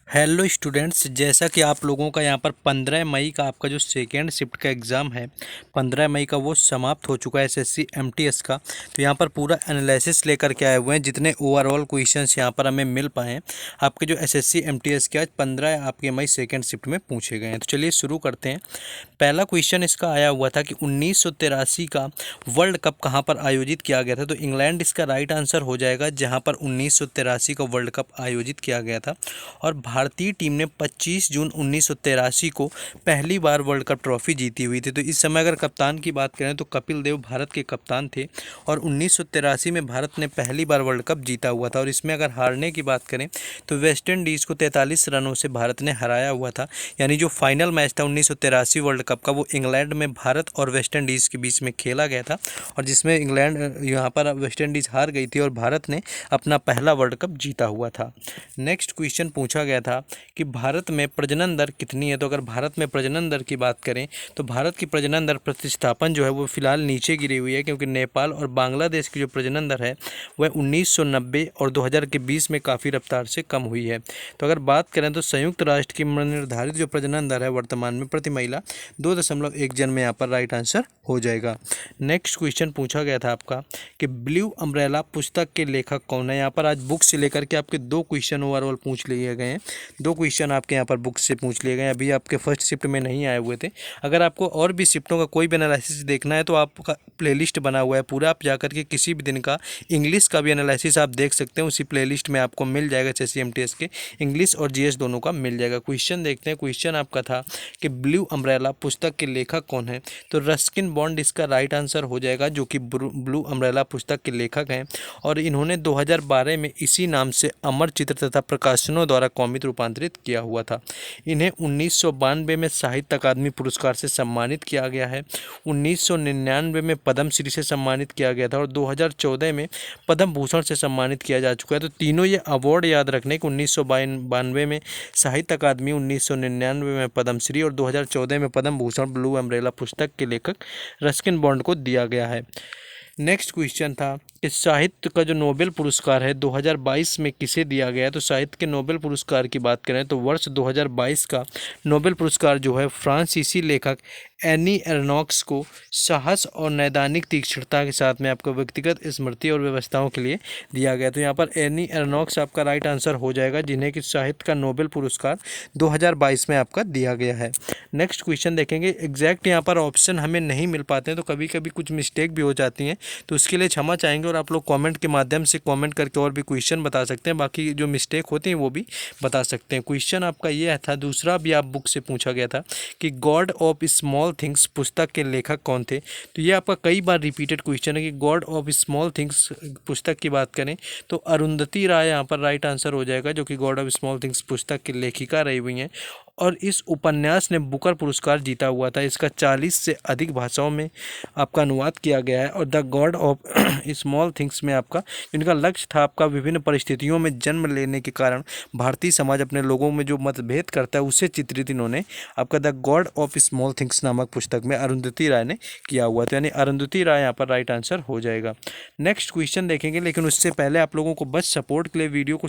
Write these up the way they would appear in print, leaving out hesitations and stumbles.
Hello students, जैसा कि आप लोगों का यहाँ पर 15 मई का आपका जो सेकेंड शिफ्ट का एग्ज़ाम है, 15 मई का वो समाप्त हो चुका है एसएससी एमटीएस का। तो यहाँ पर पूरा एनालिसिस लेकर के आए हुए हैं, जितने ओवरऑल क्वेश्चंस यहाँ पर हमें मिल पाए हैं आपके जो एसएससी एमटीएस के आज 15 आपके मई सेकेंड शिफ्ट में पूछे गए हैं। तो चलिए शुरू करते हैं। पहला क्वेश्चन इसका आया हुआ था कि 1983 का वर्ल्ड कप कहाँ पर आयोजित किया गया था। तो इंग्लैंड इसका राइट आंसर हो जाएगा, जहाँ पर 1983 का वर्ल्ड कप आयोजित किया गया था। और भारतीय टीम ने 25 जून 1983 को पहली बार वर्ल्ड कप ट्रॉफी जीती हुई थी। तो इस समय अगर कप्तान की बात करें तो कपिल देव भारत के कप्तान थे और 1983 में भारत ने पहली बार वर्ल्ड कप जीता हुआ था। और इसमें अगर हारने की बात करें तो वेस्ट इंडीज़ को 43 रनों से भारत ने हराया हुआ था। यानी जो फाइनल मैच था 1983 वर्ल्ड कप का, वो इंग्लैंड में भारत और वेस्ट इंडीज़ के बीच में खेला गया था, और जिसमें इंग्लैंड यहाँ पर वेस्ट इंडीज़ हार गई थी और भारत ने अपना पहला वर्ल्ड कप जीता हुआ था। नेक्स्ट क्वेश्चन पूछा गया था कि भारत में प्रजनन दर कितनी है। तो अगर भारत में प्रजनन दर की बात करें तो भारत की प्रजनन दर प्रतिस्थापन जो है वो फिलहाल नीचे गिरी हुई है, क्योंकि नेपाल और बांग्लादेश की जो प्रजनन दर है वह 1990 और 2000 के बीच में काफ़ी रफ्तार से कम हुई है। तो अगर बात करें तो संयुक्त राष्ट्र की निर्धारित जो प्रजनन दर है वर्तमान में प्रति महिला 2.1 जन में यहाँ पर राइट आंसर हो जाएगा। नेक्स्ट क्वेश्चन पूछा गया था आपका कि ब्लू अम्ब्रेला पुस्तक के लेखक कौन है। यहाँ पर आज बुक से लेकर के आपके 2 क्वेश्चन ओवरऑल पूछ लिए गए हैं। 2 क्वेश्चन आपके यहाँ पर बुक से पूछ लिए गए हैं, अभी आपके फर्स्ट शिफ्ट में नहीं आए हुए थे। अगर आपको और भी शिफ्टों का कोई भी एनालिसिस देखना है तो आपका प्लेलिस्ट बना हुआ है पूरा, आप जाकर के किसी भी दिन का इंग्लिश का भी एनालिसिस आप देख सकते हैं, उसी प्लेलिस्ट में आपको मिल जाएगा। एसएससी एमटीएस के इंग्लिश और जीएस दोनों का मिल जाएगा। क्वेश्चन देखते हैं। क्वेश्चन आपका था कि ब्लू अम्ब्रेला पुस्तक के लेखक कौन है। तो रस्किन बॉन्ड इसका राइट आंसर हो जाएगा, जो कि ब्लू अम्ब्रेला पुस्तक के लेखक हैं, और इन्होंने 2012 में इसी नाम से अमर चित्र तथा प्रकाशनों द्वारा कॉमिक रूपांतरित किया हुआ था। इन्हें 1992 में साहित्य अकादमी पुरस्कार से सम्मानित किया गया है, 1999 में पद्मश्री से सम्मानित किया गया था, और 2014 में पद्म भूषण से सम्मानित किया जा चुका है। तो तीनों ये अवार्ड याद रखने कि 1992 में साहित्य अकादमी, 1999 में पद्मश्री और 2014 में पद्म भूषण ब्लू अम्ब्रेला पुस्तक के लेखक रस्किन बॉन्ड को दिया गया है। नेक्स्ट क्वेश्चन था कि साहित्य का जो नोबेल पुरस्कार है 2022 में किसे दिया गया है। तो साहित्य के नोबेल पुरस्कार की बात करें तो वर्ष 2022 का नोबेल पुरस्कार जो है फ्रांसीसी लेखक एनी एरनॉक्स को साहस और नैदानिक तीक्ष्णता के साथ में आपको व्यक्तिगत स्मृति और व्यवस्थाओं के लिए दिया गया। तो यहाँ पर एनी एरनॉक्स आपका राइट आंसर हो जाएगा, जिन्हें कि साहित्य का नोबेल पुरस्कार 2022 में आपका दिया गया है। नेक्स्ट क्वेश्चन देखेंगे। एग्जैक्ट यहाँ पर ऑप्शन हमें नहीं मिल पाते हैं, तो कभी कभी कुछ मिस्टेक भी हो जाती हैं, तो उसके लिए क्षमा चाहेंगे, और आप लोग कमेंट के माध्यम से कमेंट करके और भी क्वेश्चन बता सकते हैं, बाकी जो मिस्टेक होती हैं वो भी बता सकते हैं। क्वेश्चन आपका ये था, दूसरा भी आप बुक से पूछा गया था कि गॉड ऑफ स्मॉल थिंग्स पुस्तक के लेखक कौन थे। तो ये आपका कई बार रिपीटेड क्वेश्चन है कि गॉड ऑफ स्मॉल थिंग्स पुस्तक की बात करें तो अरुंधति राय यहाँ पर राइट आंसर हो जाएगा, जो कि गॉड ऑफ स्मॉल थिंग्स पुस्तक की लेखिका रही हुई हैं, और इस उपन्यास ने बुकर पुरस्कार जीता हुआ था। इसका 40 से अधिक भाषाओं में आपका अनुवाद किया गया है। और the God of small things में आपका इनका लक्ष्य था आपका विभिन्न परिस्थितियों में जन्म लेने के कारण भारतीय समाज अपने लोगों में जो मतभेद करता है उसे चित्रित इन्होंने आपका the God of small things नामक पुस्तक में अरुंधति राय ने किया हुआ था, यानी अरुंधति राय यहाँ पर राइट आंसर हो जाएगा। नेक्स्ट क्वेश्चन देखेंगे, लेकिन उससे पहले आप लोगों को बस सपोर्ट के लिए वीडियो को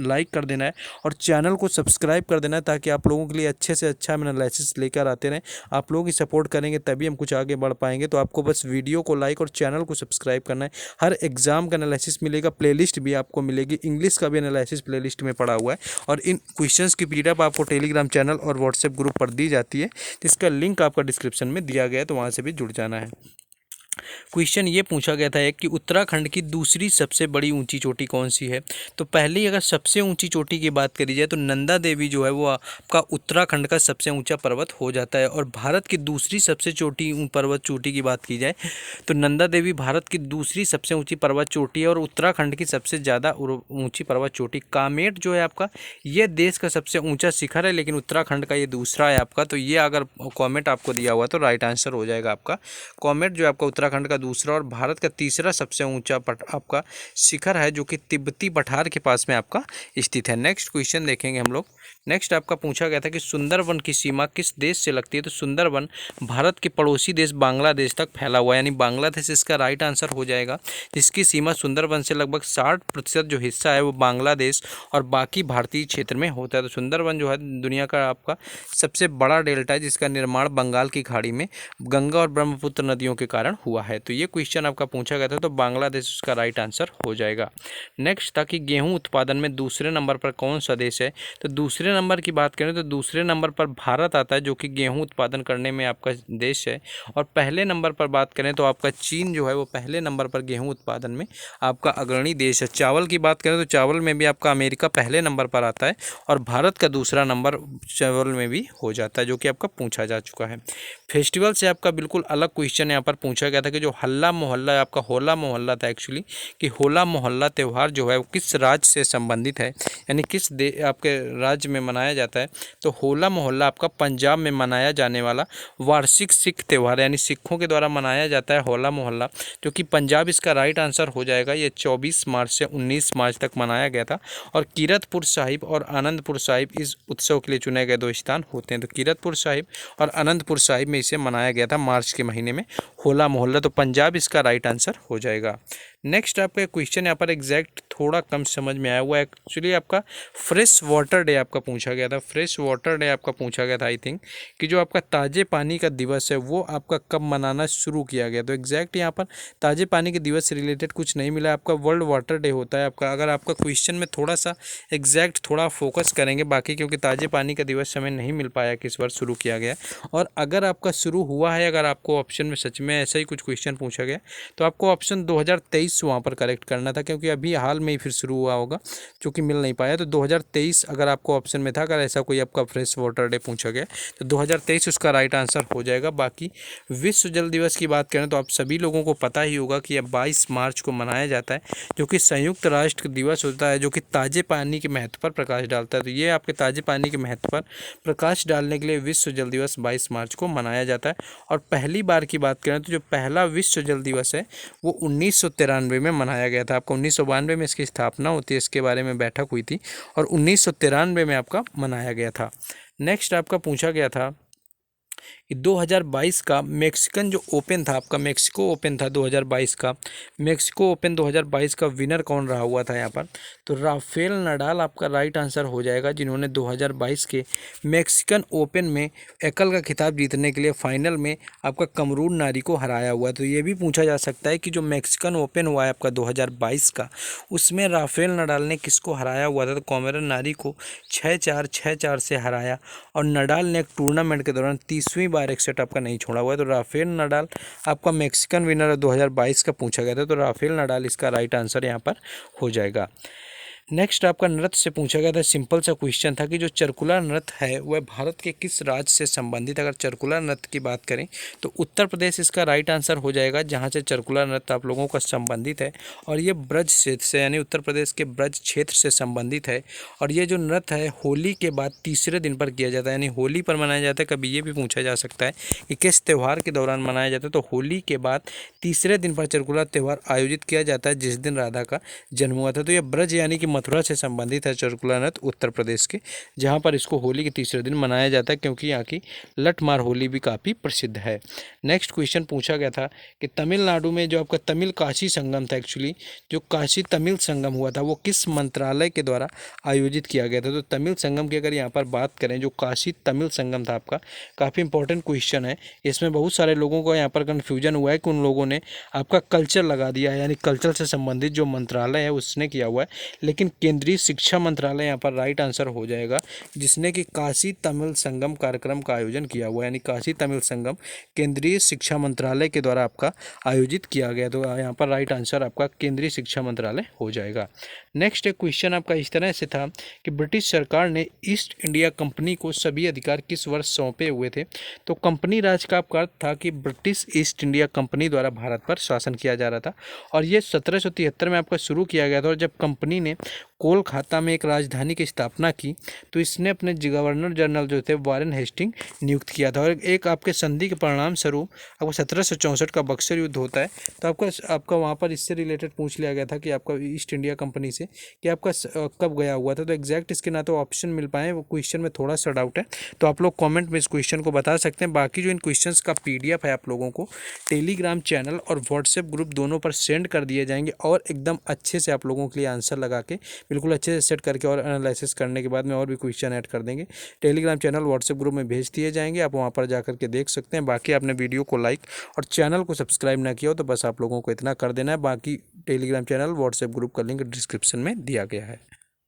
लाइक कर देना है और चैनल को सब्सक्राइब कर देना है, ताकि आप लोगों के लिए अच्छे से अच्छा हम एनालिसिस लेकर आते रहें। आप लोग ही सपोर्ट करेंगे तभी हम कुछ आगे बढ़ पाएंगे। तो आपको बस वीडियो को लाइक और चैनल को सब्सक्राइब करना है। हर एग्जाम का एनालिसिस मिलेगा, प्लेलिस्ट भी आपको मिलेगी, इंग्लिश का भी एनालिसिस प्लेलिस्ट में पड़ा हुआ है, और इन क्वेश्चंस की पीडीएफ आपको टेलीग्राम चैनल और व्हाट्सएप ग्रुप पर दी जाती है, जिसका लिंक आपका डिस्क्रिप्शन में दिया गया है, तो वहाँ से भी जुड़ जाना है। क्वेश्चन ये पूछा गया था एक कि उत्तराखंड की दूसरी सबसे बड़ी ऊंची चोटी कौन सी है। तो पहले अगर सबसे ऊंची चोटी की बात करी जाए तो नंदा देवी जो है वो आपका उत्तराखंड का सबसे ऊंचा पर्वत हो जाता है। और भारत की दूसरी सबसे पर्वत चोटी की बात की जाए तो नंदा देवी भारत की दूसरी सबसे ऊंची पर्वत चोटी है, और उत्तराखंड की सबसे ज़्यादा ऊंची पर्वत चोटी कामेट जो है आपका, ये देश का सबसे ऊंचा शिखर है, लेकिन उत्तराखंड का ये दूसरा है आपका। तो ये अगर कॉमेट आपको दिया हुआ तो राइट आंसर हो जाएगा आपका। कॉमेट जो आपका उत्तराखंड उत्तराखंड का दूसरा और भारत का तीसरा सबसे ऊंचा आपका शिखर है, जो कि तिब्बती पठार के पास में आपका स्थित है। नेक्स्ट क्वेश्चन देखेंगे हम लोग। नेक्स्ट आपका पूछा गया था कि सुंदरवन की सीमा किस देश से लगती है। तो सुंदरवन भारत के पड़ोसी देश बांग्लादेश तक फैला हुआ है, यानी बांग्लादेश इसका राइट आंसर हो जाएगा, जिसकी सीमा सुंदरवन से लगभग 60% जो हिस्सा है वो बांग्लादेश और बाकी भारतीय क्षेत्र में होता है। तो सुंदरवन जो है दुनिया का आपका सबसे बड़ा डेल्टा है, जिसका निर्माण बंगाल की खाड़ी में गंगा और ब्रह्मपुत्र नदियों के कारण हुआ है। तो ये क्वेश्चन आपका पूछा गया था, तो बांग्लादेश उसका राइट आंसर हो जाएगा। नेक्स्ट था कि गेहूं उत्पादन में दूसरे नंबर पर कौन सा देश है। तो दूसरे नंबर की बात करें तो दूसरे नंबर पर भारत आता है, जो कि गेहूं उत्पादन करने में आपका देश है। और पहले नंबर पर बात करें तो आपका चीन जो है वो पहले नंबर पर गेहूं उत्पादन में आपका अग्रणी देश है। चावल की बात करें तो चावल में भी आपका अमेरिका पहले नंबर पर आता है और भारत का दूसरा नंबर चावल में भी हो जाता है, जो कि आपका पूछा जा चुका है। फेस्टिवल से आपका बिल्कुल अलग क्वेश्चन यहाँ पर पूछा गया था कि जो हल्ला मोहल्ला आपका होला मोहल्ला था एक्चुअली, कि होला मोहल्ला त्यौहार जो है वो किस राज्य से संबंधित है, यानी किस आपके राज्य में मनाया जाता है। तो होला मोहल्ला आपका पंजाब में मनाया जाने वाला वार्षिक सिख त्यौहार, यानी सिखों के द्वारा मनाया जाता है होला मोहल्ला, जो कि पंजाब इसका राइट आंसर हो जाएगा। ये 24 मार्च से 19 मार्च तक मनाया गया था। और कीरतपुर साहिब और आनंदपुर साहिब इस उत्सव के लिए चुने गए दो स्थान होते हैं। तो कीरतपुर साहिब और आनंदपुर साहिब में इसे मनाया गया था मार्च के महीने में होला मोहल्ला। तो पंजाब इसका राइट आंसर हो जाएगा। नेक्स्ट आपका क्वेश्चन यहाँ पर एग्जैक्ट थोड़ा कम समझ में आया हुआ है। एक्चुअली आपका फ्रेश वाटर डे आपका पूछा गया था। फ्रेश वाटर डे आपका पूछा गया था आई थिंक, कि जो आपका ताज़े पानी का दिवस है वो आपका कब मनाना शुरू किया गया। तो एग्जैक्ट यहाँ पर ताज़े पानी के दिवस से रिलेटेड कुछ नहीं मिला। आपका वर्ल्ड वाटर डे होता है आपका। अगर आपका क्वेश्चन में थोड़ा सा एग्जैक्ट थोड़ा फोकस करेंगे, बाकी क्योंकि ताज़े पानी का दिवस हमें नहीं मिल पाया किस बार शुरू किया गया। और अगर आपका शुरू हुआ है, अगर आपको ऑप्शन में सच में ऐसा ही कुछ क्वेश्चन पूछा गया, तो आपको ऑप्शन 2023 वहाँ पर करेक्ट करना था, क्योंकि अभी हाल में ही फिर शुरू हुआ होगा, जो कि मिल नहीं पाया। तो 2023 अगर आपको ऑप्शन में था, अगर ऐसा कोई आपका फ्रेश वाटर डे पूछा गया तो 2023 उसका राइट आंसर हो जाएगा। बाकी विश्व जल दिवस की बात करें तो आप सभी लोगों को पता ही होगा कि यह 22 मार्च को मनाया जाता है, जो कि संयुक्त राष्ट्र दिवस होता है, जो कि ताज़े पानी के महत्व पर प्रकाश डालता है। तो ये आपके ताज़े पानी के महत्व पर प्रकाश डालने के लिए विश्व जल दिवस 22 मार्च को मनाया जाता है। और पहली बार की बात करें तो जो पहला विश्व जल दिवस है वो 1993 में मनाया गया था। आपको 1992 में इसकी स्थापना होती है, इसके बारे में बैठक हुई थी, और 1993 में आपका मनाया गया था। नेक्स्ट आपका पूछा गया था कि 2022 का मैक्सिकन जो ओपन था आपका, मैक्सिको ओपन था 2022 का, मैक्सिको ओपन 2022 का विनर कौन रहा हुआ था यहाँ पर। तो राफेल नडाल आपका राइट आंसर हो जाएगा, जिन्होंने 2022 के मैक्सिकन ओपन में एकल का खिताब जीतने के लिए फाइनल में आपका कमरून नारी को हराया हुआ है। तो ये भी पूछा जा सकता है कि जो मैक्सिकन ओपन हुआ है आपका 2022 का, उसमें राफेल नडाल ने किसको हराया हुआ था। तो कमरून नारी को 6-4 6-4 से हराया। और नडाल ने एक टूर्नामेंट के दौरान 30वीं बार एक सेट आपका नहीं छोड़ा हुआ है। तो राफेल नडाल आपका मैक्सिकन विनर 2022 का पूछा गया था। तो राफेल नडाल इसका राइट आंसर यहाँ पर हो जाएगा। नेक्स्ट आपका नृत्य से पूछा गया था। सिंपल सा क्वेश्चन था कि जो चरकुला नृत्य है वह भारत के किस राज्य से संबंधित। अगर चरकुला नृत्य की बात करें तो उत्तर प्रदेश इसका राइट आंसर हो जाएगा, जहां से चरकुला नृत्य आप लोगों का संबंधित है। और ये ब्रज क्षेत्र से, यानी उत्तर प्रदेश के ब्रज क्षेत्र से संबंधित है। और ये जो नृत्य है होली के बाद तीसरे दिन पर किया जाता है, यानी होली पर मनाया जाता है। कभी ये भी पूछा जा सकता है कि किस त्यौहार के दौरान मनाया जाता है। तो होली के बाद तीसरे दिन पर चरकुला त्यौहार आयोजित किया जाता है, जिस दिन राधा का जन्म हुआ था। तो यह ब्रज यानी कि मथुरा से संबंधित है चरकुला नृत्य उत्तर प्रदेश के, जहां पर इसको होली के तीसरे दिन मनाया जाता है, क्योंकि यहाँ की लठमार होली भी काफ़ी प्रसिद्ध है। नेक्स्ट क्वेश्चन पूछा गया था कि तमिलनाडु में जो आपका तमिल काशी संगम था, एक्चुअली जो काशी तमिल संगम हुआ था वो किस मंत्रालय के द्वारा आयोजित किया गया था। तो तमिल संगम की अगर यहाँ पर बात करें, जो काशी तमिल संगम था आपका, काफ़ी इंपॉर्टेंट क्वेश्चन है। इसमें बहुत सारे लोगों को यहाँ पर कन्फ्यूजन हुआ है कि उन लोगों ने आपका कल्चर लगा दिया है, यानी कल्चर से संबंधित जो मंत्रालय है उसने किया हुआ है, लेकिन केंद्रीय शिक्षा मंत्रालय यहाँ पर राइट आंसर हो जाएगा, जिसने कि काशी तमिल संगम कार्यक्रम का आयोजन किया हुआ है। यानी काशी तमिल संगम केंद्रीय शिक्षा मंत्रालय के द्वारा आपका आयोजित किया गया। तो यहाँ पर राइट आंसर आपका केंद्रीय शिक्षा मंत्रालय हो जाएगा। नेक्स्ट एक क्वेश्चन आपका इस तरह से था कि ब्रिटिश सरकार ने ईस्ट इंडिया कंपनी को सभी अधिकार किस वर्ष सौंपे हुए थे। तो कंपनी राज का आपका अर्थ था कि ब्रिटिश ईस्ट इंडिया कंपनी द्वारा भारत पर शासन किया जा रहा था और ये 1773 में आपका शुरू किया गया था। और जब कंपनी ने कोलकाता में एक राजधानी की स्थापना की तो इसने अपने गवर्नर जनरल जो थे वारेन हेस्टिंग नियुक्त किया था। और एक आपके संधि के परिणाम स्वरूप आपको 1764 का बक्सर युद्ध होता है। तो आपका वहाँ पर इससे रिलेटेड पूछ लिया गया था कि आपका ईस्ट इंडिया कंपनी से कि आपका कब गया हुआ था। तो एग्जैक्ट इसके ना तो ऑप्शन मिल पाए, वो क्वेश्चन में थोड़ा सा डाउट है, तो आप लोग कमेंट में इस क्वेश्चन को बता सकते हैं। बाकी जो इन क्वेश्चंस का पीडीएफ है आप लोगों को टेलीग्राम चैनल और व्हाट्सएप ग्रुप दोनों पर सेंड कर दिए जाएंगे और एकदम अच्छे से आप लोगों के लिए आंसर लगा के बिल्कुल अच्छे से सेट करके और एनालिसिस करने के बाद में और भी क्वेश्चन ऐड कर देंगे। टेलीग्राम चैनल व्हाट्सएप ग्रुप में भेज दिए जाएंगे, आप वहाँ पर जाकर के देख सकते हैं। बाकी आपने वीडियो को लाइक और चैनल को सब्सक्राइब ना किया हो तो बस आप लोगों को इतना कर देना है। बाकी टेलीग्राम चैनल व्हाट्सएप ग्रुप का लिंक डिस्क्रिप्शन में दिया गया है।